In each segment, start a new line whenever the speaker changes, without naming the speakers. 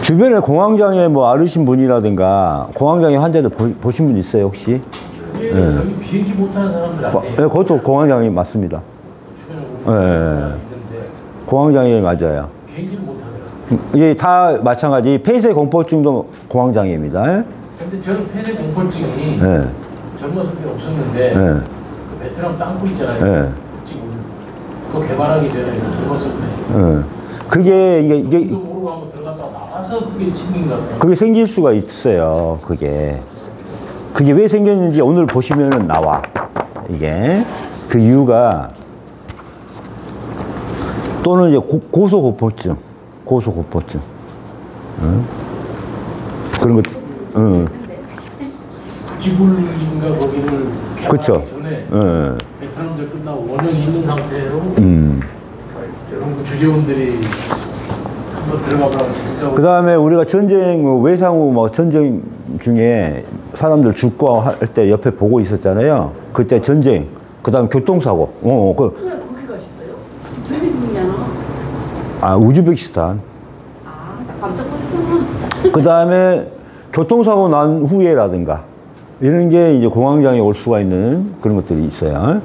주변에 공황장애 뭐 앓으신 분이라든가 공황장애 환자들 보신 분 있어요 혹시?
네. 저기 비행기 못하는 사람들한테.
네, 그것도 공황장애 맞습니다. 네. 공황장애 맞아요.
비행기를 못하더라.
이게 다 마찬가지. 폐쇄 공포증도 공황장애입니다.
근데 저는 폐쇄 공포증이
네.
젊었을 때 없었는데
네.
그 베트남 땅굴 있잖아요.
네.
북지굴. 그거 개발하기 전에 젊었을 때.
네. 그게 이게
모르고 한번 들어갔다가 나와서 그게 생긴 것 같아요.
그게 생길 수가 있어요. 그게 왜 생겼는지 오늘 보시면은 나와. 이게 그 이유가 또는 이제 고소공포증. 응? 그런 것. 응.
북지굴인가 거기를 개발하기
그쵸.
전에
응.
베트남전 끝나고 원형이 있는 상태로 여러분 그 주재원들이 한번 들어가보라고.
그 다음에 우리가 전쟁, 외상 후 뭐 전쟁 중에 사람들 죽고 할 때 옆에 보고 있었잖아요. 그때 전쟁, 그 다음 교통사고.
왜 거기 가셨어요? 지금 전쟁 중이잖아.
아, 우즈베키스탄.
아, 나 깜짝 놀랐잖아.
그 다음에 교통사고 난 후에라든가 이런 게 이제 공황장애 올 수가 있는 그런 것들이 있어요.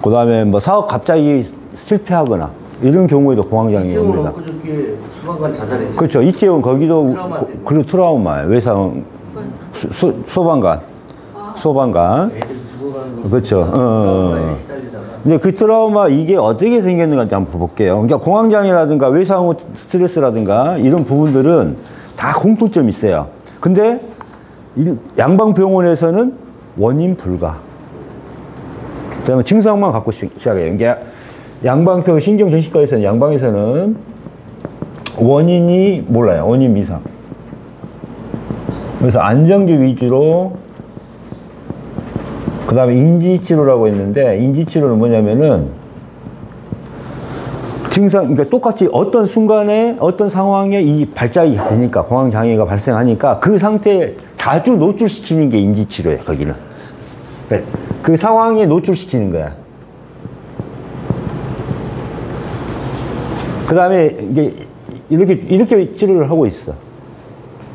그 다음에 뭐 사업 갑자기 실패하거나 이런 경우에도 공황장애 옵니다.
그저께 소방관 자살했죠.
그렇죠. 이태원 거기도 그리고 트라우마예요. 외상 소방관.
애들 죽어가는 거.
그렇죠. 근데 그 트라우마 이게 어떻게 생겼는지 한번 볼게요. 그러니까 공황장애라든가 외상 후 스트레스라든가 이런 부분들은 다 공통점이 있어요. 근데 양방병원에서는 원인 불가. 그다음에 증상만 갖고 시작해요. 이게 양방병 신경정신과에서는 양방에서는 원인이 몰라요. 원인 미상. 그래서 안정제 위주로 그 다음에 인지치료라고 했는데 인지치료는 뭐냐면은 증상, 그러니까 똑같이 어떤 순간에 어떤 상황에 이 발작이 되니까 공황장애가 발생하니까 그 상태에 자주 노출시키는 게 인지치료예요. 거기는 그 상황에 노출시키는 거야. 그 다음에 이게 이렇게 치료를 하고 있어.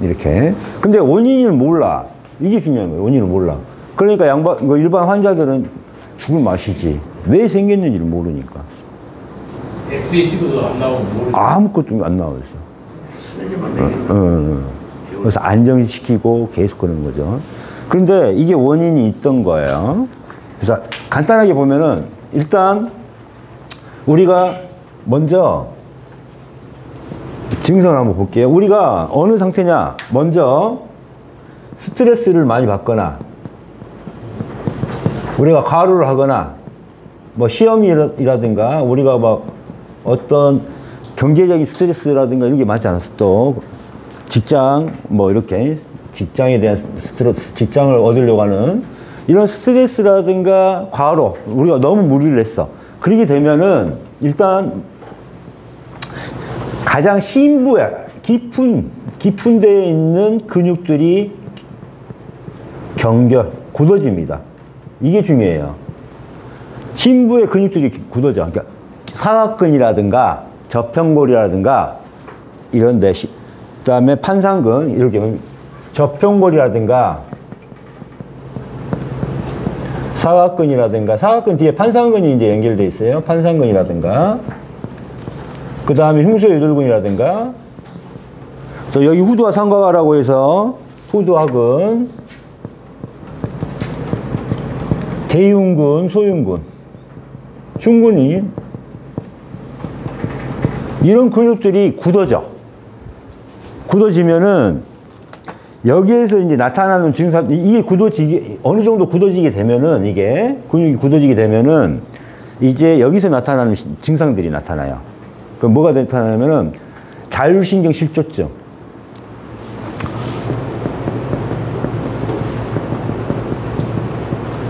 이렇게. 근데 원인을 몰라. 이게 중요한 거예요. 원인을 몰라. 그러니까 일반 환자들은 죽을 맛이지. 왜 생겼는지를 모르니까.
엑스레이 찍어도 안 나오고 모르겠어요.
아무것도 안 나와 있어. 그래서 안정시키고 계속 그러는 거죠. 그런데 이게 원인이 있던 거예요. 그래서 간단하게 보면은 일단 우리가 먼저 증상을 한번 볼게요. 우리가 어느 상태냐? 먼저 스트레스를 많이 받거나 우리가 과로를 하거나 뭐 시험이라든가 우리가 막 어떤 경제적인 스트레스라든가 이런 게 많지 않았어. 또 직장 뭐 이렇게 직장에 대한 스트레스, 직장을 얻으려고 하는 이런 스트레스라든가 과로 우리가 너무 무리를 했어. 그렇게 되면은 일단 가장 심부에 깊은 데에 있는 근육들이 굳어집니다. 이게 중요해요. 심부의 근육들이 굳어져. 그러니까 사각근이라든가 저평골이라든가 이런데, 그 다음에 판상근 이렇게 저평골이라든가 사각근이라든가 사각근 뒤에 판상근이 이제 연결돼 있어요. 판상근이라든가 그 다음에 흉쇄유돌근이라든가 또 여기 후두와 상과가라고 해서 후두하근 대흉근, 소흉근, 흉근이 이런 근육들이 굳어지면은 여기에서 이제 나타나는 증상, 이게 어느 정도 굳어지게 되면은 이게 근육이 굳어지게 되면은 이제 여기서 나타나는 증상들이 나타나요. 그럼 뭐가 나타나냐면은 자율신경 실조증,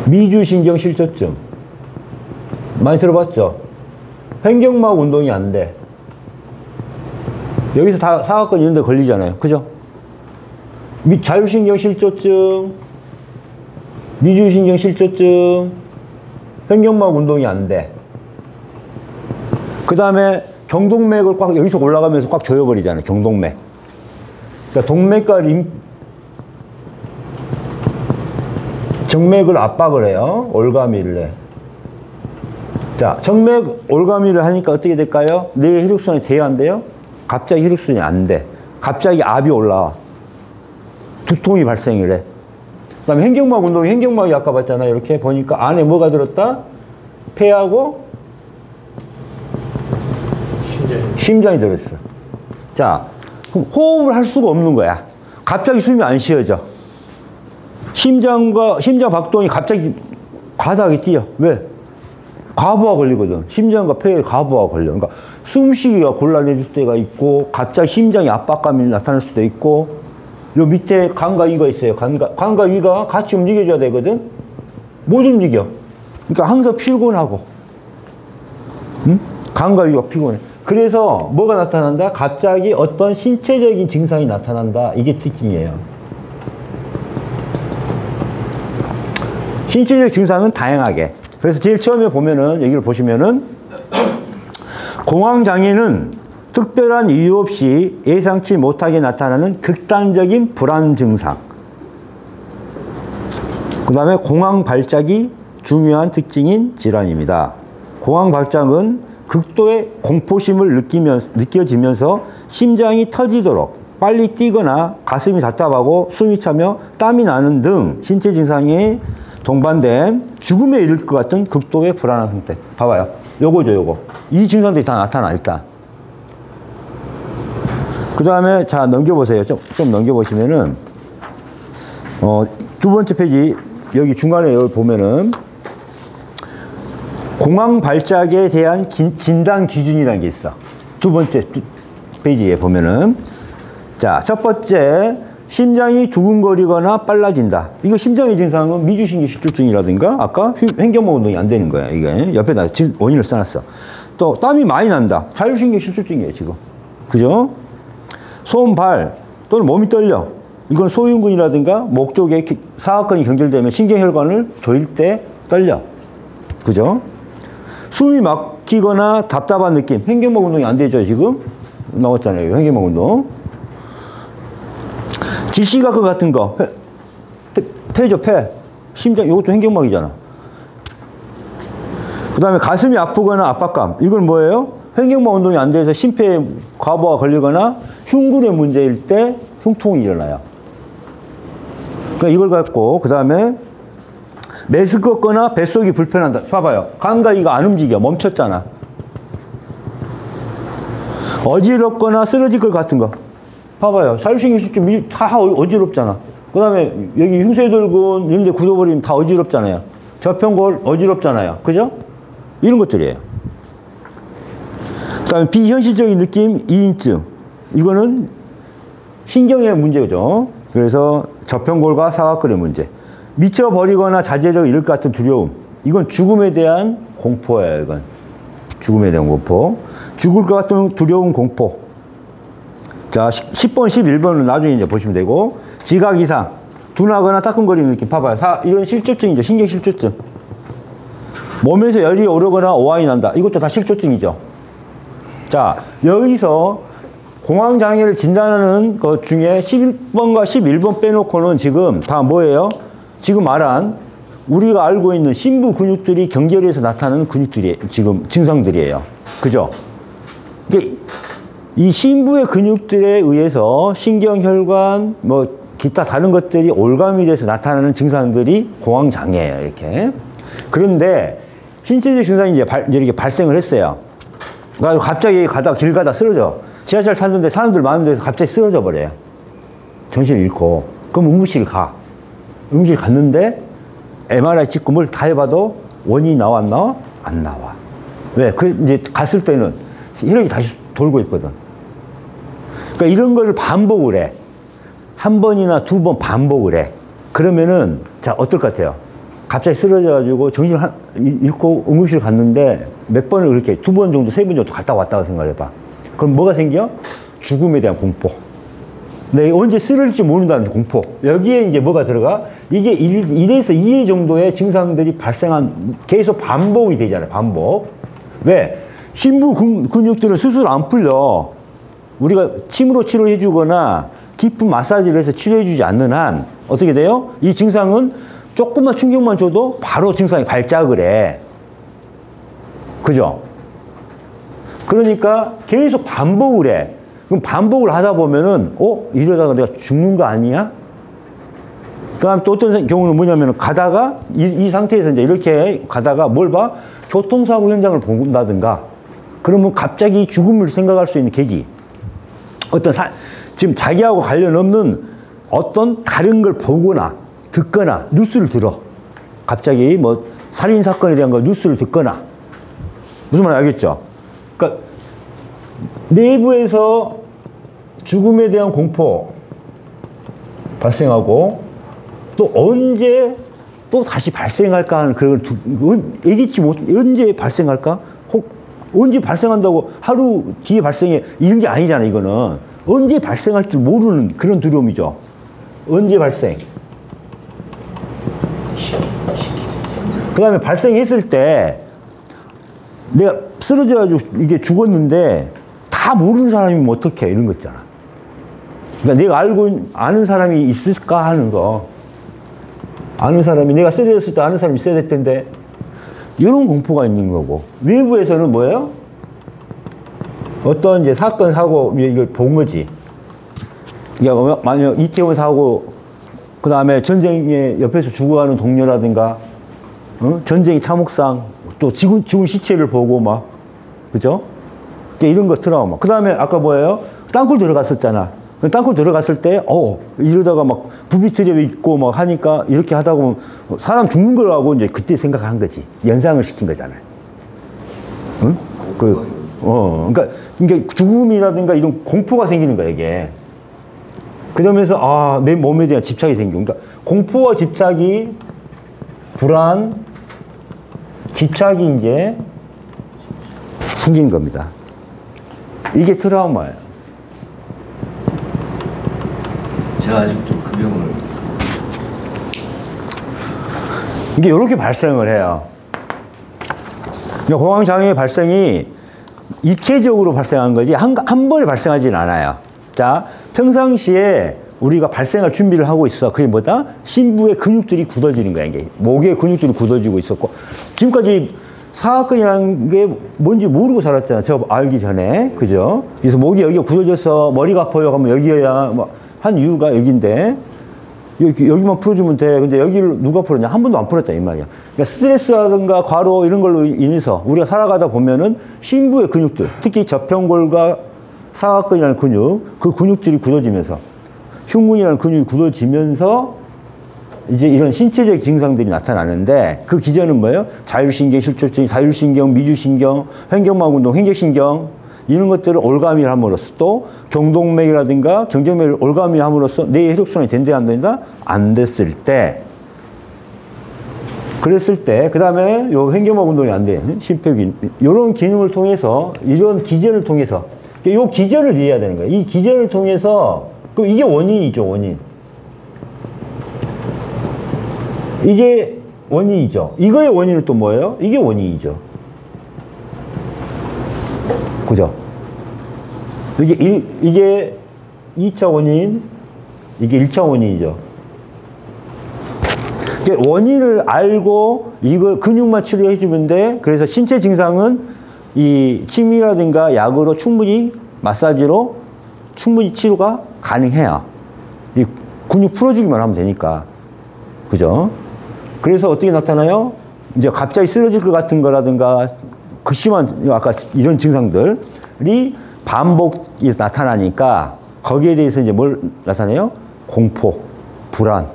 미주신경 실조증 많이 들어봤죠? 횡격막 운동이 안 돼. 여기서 다 사각근 이런 데 걸리잖아요. 그죠? 자율신경 실조증, 미주신경 실조증, 횡격막 운동이 안 돼. 그 다음에 경동맥을 꽉 여기서 올라가면서 꽉 조여버리잖아요. 경동맥. 그러니까 동맥과 정맥을 압박을 해요. 올가미를 해. 자, 정맥 올가미를 하니까 어떻게 될까요? 뇌 혈액순환이 돼야 안 돼요? 갑자기 혈액순환이 안 돼. 갑자기 압이 올라와. 두통이 발생을 해. 그 다음에 횡격막 운동이 횡격막이 아까 봤잖아요. 이렇게 보니까 안에 뭐가 들었다? 폐하고 심장이 들었어. 자, 그럼 호흡을 할 수가 없는 거야. 갑자기 숨이 안 쉬어져. 심장 박동이 갑자기 과다하게 뛰어. 왜? 과부하 걸리거든. 심장과 폐에 과부하 걸려. 그러니까 숨쉬기가 곤란해질 때가 있고, 갑자기 심장에 압박감이 나타날 수도 있고, 요 밑에 간과 위가 있어요. 간과 위가 같이 움직여줘야 되거든. 못 움직여. 그러니까 항상 피곤하고, 응? 간과 위가 피곤해. 그래서 뭐가 나타난다? 갑자기 어떤 신체적인 증상이 나타난다. 이게 특징이에요. 신체적 증상은 다양하게. 그래서 제일 처음에 보면은, 여기를 보시면은, 공황장애는 특별한 이유 없이 예상치 못하게 나타나는 극단적인 불안 증상. 그 다음에 공황 발작이 중요한 특징인 질환입니다. 공황 발작은 극도의 공포심을 느껴지면서 심장이 터지도록 빨리 뛰거나 가슴이 답답하고 숨이 차며 땀이 나는 등 신체 증상에 동반된 죽음에 이를 것 같은 극도의 불안한 상태. 봐봐요. 요거죠, 요거. 이 증상들이 다 나타나, 일단. 그 다음에, 자, 넘겨보세요. 좀 넘겨보시면은, 두 번째 페이지, 여기 중간에 여기 보면은, 공황 발작에 대한 진단 기준이라는 게 있어. 두 번째 페이지에 보면은, 자, 첫 번째, 심장이 두근거리거나 빨라진다. 이거 심장의 증상은 미주신경 실조증이라든가 아까 횡격막 운동이 안 되는 거야. 이게 옆에다 지금 원인을 써놨어. 또 땀이 많이 난다. 자율신경 실조증이에요, 지금. 그죠? 손, 발 또는 몸이 떨려. 이건 소흉근이라든가 목 쪽에 사각근이 경절되면 신경혈관을 조일 때 떨려. 그죠? 숨이 막히거나 답답한 느낌. 횡격막 운동이 안 되죠, 지금? 나왔잖아요, 횡격막 운동. 지시각과 같은 거. 폐죠, 폐. 심장, 이것도 횡격막이잖아. 그 다음에 가슴이 아프거나 압박감. 이건 뭐예요? 횡격막 운동이 안 돼서 심폐에 과부하가 걸리거나 흉근의 문제일 때 흉통이 일어나요. 그러니까 이걸 갖고, 그 다음에 메스껍거나 뱃속이 불편한다. 봐봐요. 간과 이가 안 움직여. 멈췄잖아. 어지럽거나 쓰러질 것 같은 거. 봐봐요. 자율신경 실조증 다 어지럽잖아. 그 다음에 여기 흉쇄돌근 이런 데 굳어버리면 다 어지럽잖아요. 저편골 어지럽잖아요. 그죠? 이런 것들이에요. 그 다음에 비현실적인 느낌, 이인증. 이거는 신경의 문제죠. 그래서 저편골과 사각근의 문제. 미쳐버리거나 자제적 이럴 것 같은 두려움. 이건 죽음에 대한 공포예요. 이건 죽음에 대한 공포. 죽을 것 같은 두려움, 공포. 자, 10번, 11번은 나중에 이제 보시면 되고, 지각 이상, 둔하거나 따끔거리는 느낌. 봐봐요. 이건 실조증이죠. 신경 실조증. 몸에서 열이 오르거나 오한이 난다. 이것도 다 실조증이죠. 자, 여기서 공황장애를 진단하는 것 중에 11번과 11번 빼놓고는 지금 다 뭐예요? 지금 말한 우리가 알고 있는 심부 근육들이 경결해서 나타나는 근육들이 지금 증상들이에요. 그죠? 이 심부의 근육들에 의해서 신경혈관, 뭐, 기타 다른 것들이 올가미 돼서 나타나는 증상들이 공황장애예요, 이렇게. 그런데, 신체적 증상이 이제 이렇게 발생을 했어요. 그러니까 갑자기 길 가다 쓰러져. 지하철 탔는데 사람들 많은 데서 갑자기 쓰러져 버려요. 정신을 잃고. 그럼 응급실 가. 응급실 갔는데, MRI 찍고 뭘 다 해봐도 원인이 나왔나? 안 나와. 왜? 이제 갔을 때는 혈액이 다시 돌고 있거든. 그러니까 이런 거를 반복을 해. 한 번이나 두 번 반복을 해. 그러면은, 자, 어떨 것 같아요? 갑자기 쓰러져가지고 정신을 잃고 응급실 갔는데 몇 번을 그렇게 두 번 정도, 세 번 정도 갔다 왔다고 생각해봐. 그럼 뭐가 생겨? 죽음에 대한 공포. 내가 언제 쓰러질지 모른다는 공포. 여기에 이제 뭐가 들어가? 이게 1에서 2회 정도의 증상들이 계속 반복이 되잖아요. 반복. 왜? 심부 근육들은 스스로 안 풀려. 우리가 침으로 치료해 주거나 깊은 마사지를 해서 치료해주지 않는 한 어떻게 돼요? 이 증상은 조금만 충격만 줘도 바로 증상이 발작을 해. 그죠? 그러니까 계속 반복을 해. 그럼 반복을 하다 보면은, 이러다가 내가 죽는 거 아니야? 그 다음 또 어떤 경우는 뭐냐면 가다가 이 상태에서 이제 이렇게 가다가 뭘 봐? 교통사고 현장을 본다든가 그러면 갑자기 죽음을 생각할 수 있는 계기. 지금 자기하고 관련 없는 어떤 다른 걸 보거나 듣거나 뉴스를 들어. 갑자기 뭐 살인사건에 대한 거 뉴스를 듣거나. 무슨 말인지 알겠죠? 그러니까 내부에서 죽음에 대한 공포 발생하고 또 언제 또 다시 발생할까 하는 그걸 예기치 못, 언제 발생할까? 혹 언제 발생한다고 하루 뒤에 발생해 이런 게 아니잖아. 이거는 언제 발생할 줄 모르는 그런 두려움이죠. 언제 발생? 그 다음에 발생했을 때 내가 쓰러져가지고 이게 죽었는데 다 모르는 사람이면 어떡해 이런 거 있잖아. 그러니까 내가 아는 사람이 있을까 하는 거. 아는 사람이, 내가 쓰러졌을 때 아는 사람이 있어야 될 텐데, 이런 공포가 있는 거고. 외부에서는 뭐예요? 어떤 이제 사건, 사고, 이걸 본 거지. 그러니까 만약 이태원 사고, 그 다음에 전쟁에 옆에서 죽어가는 동료라든가, 전쟁의 참혹상, 또 죽은 시체를 보고 막, 그죠? 이런 거 트라우마. 그 다음에 아까 뭐예요? 땅굴 들어갔었잖아. 땅굴 들어갔을 때, 이러다가 막 부비트랩 있고 막 하니까 이렇게 하다 보면 사람 죽는 거라고 이제 그때 생각한 거지. 연상을 시킨 거잖아요. 응? 그러니까 죽음이라든가 이런 공포가 생기는 거야, 이게. 그러면서, 내 몸에 대한 집착이 생기고. 그러니까 공포와 집착이, 불안, 집착이 이제 생긴 겁니다. 이게 트라우마예요.
제가 아직도 그 병을
이게 이렇게 발생을 해요. 공황장애 발생이 입체적으로 발생한 거지 한 번에 발생하지는 않아요. 자, 평상시에 우리가 발생할 준비를 하고 있어. 그게 뭐다? 심부의 근육들이 굳어지는 거야. 이게 목의 근육들이 굳어지고 있었고 지금까지 사각근이라는 게 뭔지 모르고 살았잖아. 저 알기 전에. 그죠? 그래서 목이 여기가 굳어져서 머리가 아파요 하면 여기여야 한 이유가 여기인데 여기만 풀어주면 돼. 근데 여기를 누가 풀었냐? 한 번도 안 풀었다 이 말이야. 그러니까 스트레스라든가 과로 이런 걸로 인해서 우리가 살아가다 보면은 심부의 근육들, 특히 저평골과 사각근이라는 근육, 그 근육들이 굳어지면서 흉근이라는 근육이 굳어지면서 이제 이런 신체적 증상들이 나타나는데 그 기전은 뭐예요? 자율신경, 실조증, 자율신경, 미주신경, 횡격막운동, 횡격신경 이런 것들을 올가미 함으로써 또 경동맥이라든가 경정맥을 올가미 함으로써 뇌의 혈액순환이 된다 안 된다? 안 됐을 때 그랬을 때 그 다음에 요 횡격막 운동이 안 돼. 심폐기 이런 기능을 통해서 이런 기전을 통해서 요 기전을 이해해야 되는 거예요. 이 기전을 통해서 그럼 이게 원인이죠. 원인. 이게 원인이죠. 이거의 원인은 또 뭐예요? 이게 원인이죠. 그죠? 이게 2차 원인, 이게 1차 원인이죠. 원인을 알고 이거 근육만 치료해주면 돼. 그래서 신체 증상은 이 침이라든가 약으로 충분히 마사지로 충분히 치료가 가능해요. 이 근육 풀어주기만 하면 되니까. 그죠? 그래서 어떻게 나타나요? 이제 갑자기 쓰러질 것 같은 거라든가 그 심한 아까 이런 증상들이 반복이 나타나니까 거기에 대해서 이제 뭘 나타내요? 공포, 불안,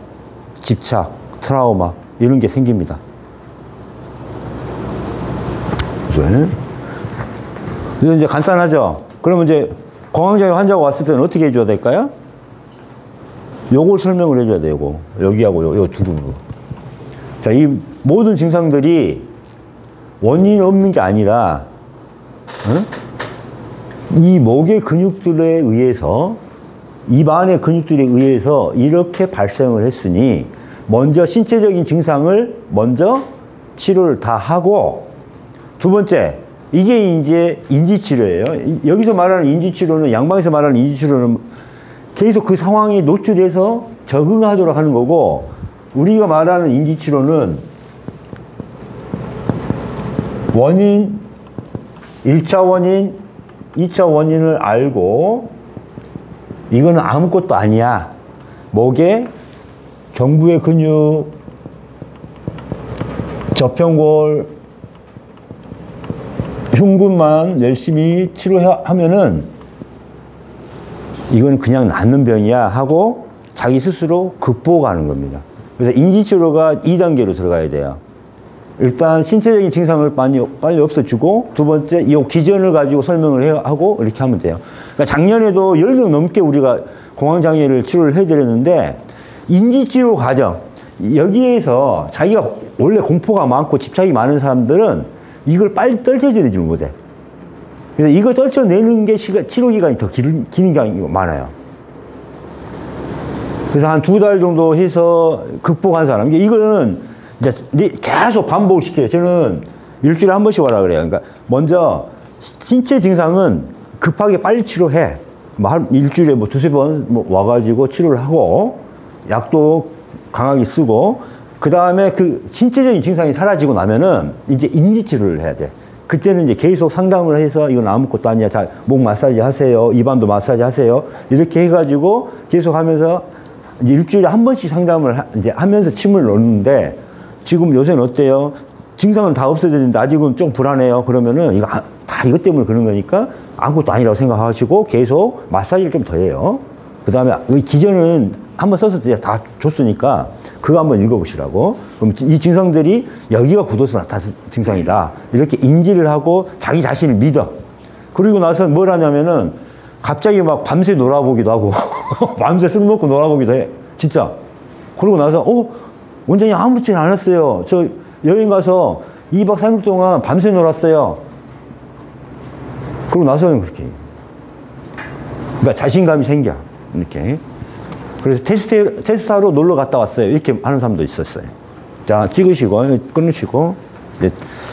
집착, 트라우마 이런 게 생깁니다. 그래서 이제 간단하죠. 그러면 이제 공황장애 환자가 왔을 때는 어떻게 해줘야 될까요? 요걸 설명을 해줘야 돼요. 요거 여기하고 요 주름으로. 자, 이 모든 증상들이 원인이 없는 게 아니라 이 목의 근육들에 의해서 입 안의 근육들에 의해서 이렇게 발생을 했으니 먼저 신체적인 증상을 먼저 치료를 다 하고 두 번째 이게 이제 인지치료예요. 여기서 말하는 인지치료는 양방에서 말하는 인지치료는 계속 그 상황에 노출해서 적응하도록 하는 거고, 우리가 말하는 인지치료는 원인, 1차 원인, 2차 원인을 알고 이거는 아무것도 아니야. 목에 경부의 근육, 저평골, 흉근만 열심히 치료하면은 이건 그냥 낫는 병이야 하고 자기 스스로 극복하는 겁니다. 그래서 인지치료가 2단계로 들어가야 돼요. 일단 신체적인 증상을 빨리 없애주고, 두 번째 이 기전을 가지고 설명을 하고 이렇게 하면 돼요. 그러니까 작년에도 10명 넘게 우리가 공황장애를 치료를 해드렸는데, 인지치료 과정, 여기에서 자기가 원래 공포가 많고 집착이 많은 사람들은 이걸 빨리 떨쳐내지 못해. 그래서 이걸 떨쳐내는 게 치료 기간이 더 긴 경우가 많아요. 그래서 한 2달 정도 해서 극복한 사람, 이거는 이제 계속 반복을 시켜요. 저는 일주일에 한 번씩 오라 그래요. 그러니까 먼저 신체 증상은 급하게 빨리 치료해. 일주일에 2-3번 와가지고 치료를 하고, 약도 강하게 쓰고, 그 다음에 그 신체적인 증상이 사라지고 나면은 이제 인지치료를 해야 돼. 그때는 이제 계속 상담을 해서 이건 아무것도 아니야. 자, 목 마사지 하세요. 입안도 마사지 하세요. 이렇게 해가지고 계속 하면서 이제 일주일에 한 번씩 상담을 이제 하면서 침을 놓는데, 지금 요새는 어때요? 증상은 다 없어졌는데 아직은 좀 불안해요. 그러면은 이거 다 이것 때문에 그런 거니까 아무것도 아니라고 생각하시고 계속 마사지를 좀 더 해요. 그 다음에 기전은 한번 써서 다 줬으니까 그거 한번 읽어보시라고. 그럼 이 증상들이 여기가 굳어서 나타난 증상이다. 이렇게 인지를 하고 자기 자신을 믿어. 그리고 나서 뭘 하냐면은 갑자기 막 밤새 놀아보기도 하고 밤새 술 먹고 놀아보기도 해. 진짜. 그러고 나서 원장님 아무렇지 않았어요. 저 여행 가서 2박 3일 동안 밤새 놀았어요. 그러고 나서는 그렇게. 그러니까 자신감이 생겨. 이렇게. 그래서 테스트하러 놀러 갔다 왔어요. 이렇게 하는 사람도 있었어요. 자, 찍으시고, 끊으시고.